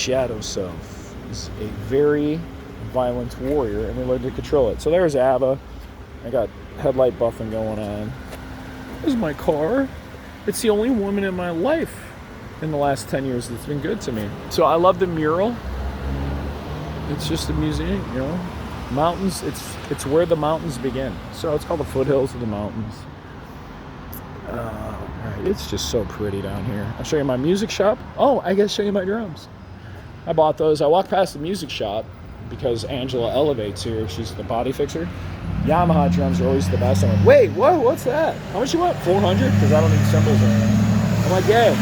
shadow self is a very violent warrior, and we learn to control it. So there's Ava. I got headlight buffing going on. This is my car. It's the only woman in my life in the last 10 years that's been good to me. So I love the mural. It's just a museum, you know. Mountains, it's where the mountains begin. So it's called the foothills of the mountains. It's just so pretty down here. I'll show you my music shop. Oh, I gotta show you my drums. I bought those. I walked past the music shop because Angela elevates here. She's the body fixer. Yamaha drums are always the best. I'm like, wait, whoa, what's that? How much you want? 400? Because I don't need cymbals or anything. I'm like, yeah.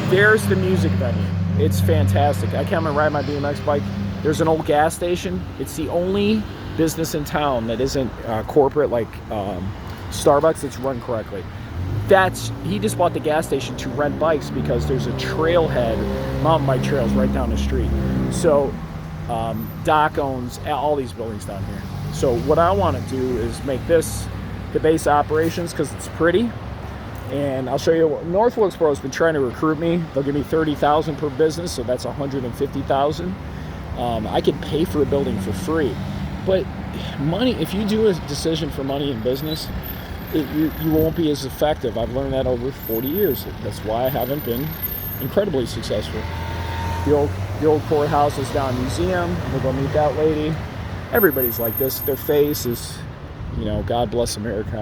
There's the music venue. It's fantastic. I come and ride my BMX bike. There's an old gas station. It's the only business in town that isn't corporate like Starbucks that's run correctly. He just bought the gas station to rent bikes because there's a trailhead, mountain bike trails right down the street. So Doc owns all these buildings down here. So what I want to do is make this the base operations because it's pretty. And I'll show you what North Wilkesboro has been trying to recruit me. They'll give me $30,000 per business, so that's $150,000. I could pay for a building for free. But money, if you do a decision for money in business, you won't be as effective. I've learned that over 40 years. That's why I haven't been incredibly successful. The old courthouse is down museum. We'll go meet that lady. Everybody's like this. Their face is, you know, God bless America.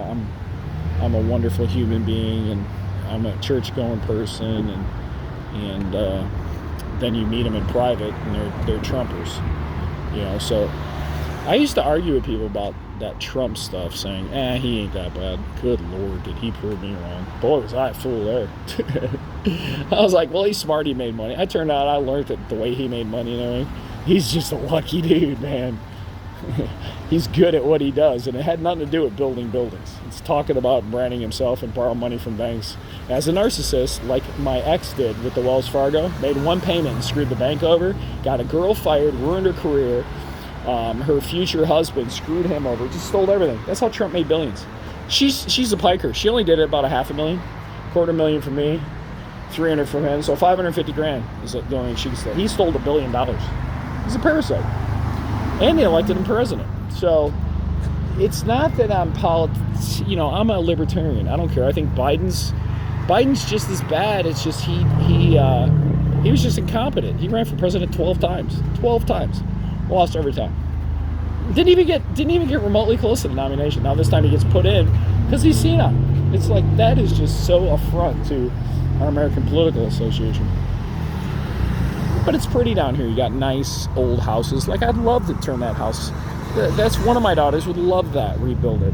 I'm a wonderful human being, and I'm a church-going person, and then you meet them in private, and they're Trumpers, you know. So I used to argue with people about that Trump stuff, saying, he ain't that bad. Good Lord, did he prove me wrong? Boy, was I a fool there. I was like, well, he's smart, he made money. I turned out I learned that the way he made money and everything, he's just a lucky dude, man. He's good at what he does, and it had nothing to do with building buildings. It's talking about branding himself and borrow money from banks. As a narcissist, like my ex did with the Wells Fargo, made one payment and screwed the bank over, got a girl fired, ruined her career. Her future husband screwed him over, just stole everything. That's how Trump made billions. She's a piker. She only did it about $500,000, $250,000 from me, $300,000 from him, so $550,000 is the only thing she stole. He stole $1 billion. He's a parasite. And they elected him president. So it's not that I'm I'm a libertarian. I don't care. I think Biden's just as bad. It's just he was just incompetent. He ran for president 12 times. 12 times. Lost every time. Didn't even get remotely close to the nomination. Now this time he gets put in because he's senile. It's like that is just so affront to our American Political Association. But it's pretty down here. You got nice old houses. Like, I'd love to turn that house. That's one of my daughters would love that, rebuild it.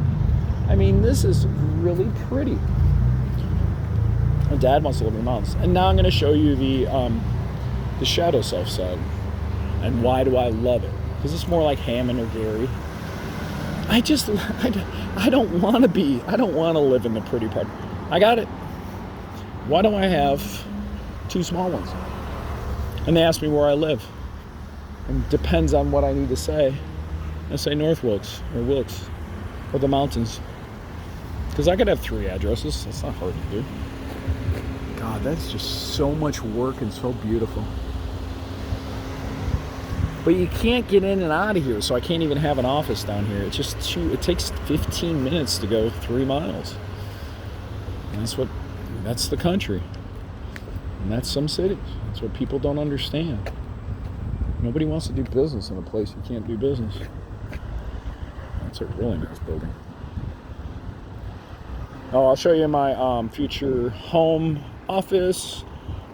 I mean, this is really pretty. My dad wants to live in the mountains. And now I'm going to show you the shadow self side. And why do I love it? Because it's more like Hammond or Gary. I don't want to live in the pretty part. I got it. Why don't I have two small ones? And they ask me where I live. And it depends on what I need to say. I say North Wilkes or Wilkes or the mountains. Because I could have 3 addresses. That's not hard to do. God, that's just so much work and so beautiful. But you can't get in and out of here, so I can't even have an office down here. It's just it takes 15 minutes to go 3 miles. And that's the country. And that's some cities. That's what people don't understand. Nobody wants to do business in a place you can't do business. That's a really nice building. Oh, I'll show you my future home office.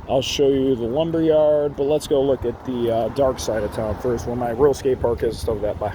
I'll show you the lumberyard, but let's go look at the dark side of town first, where my real skate park is, stuff like that. Bye.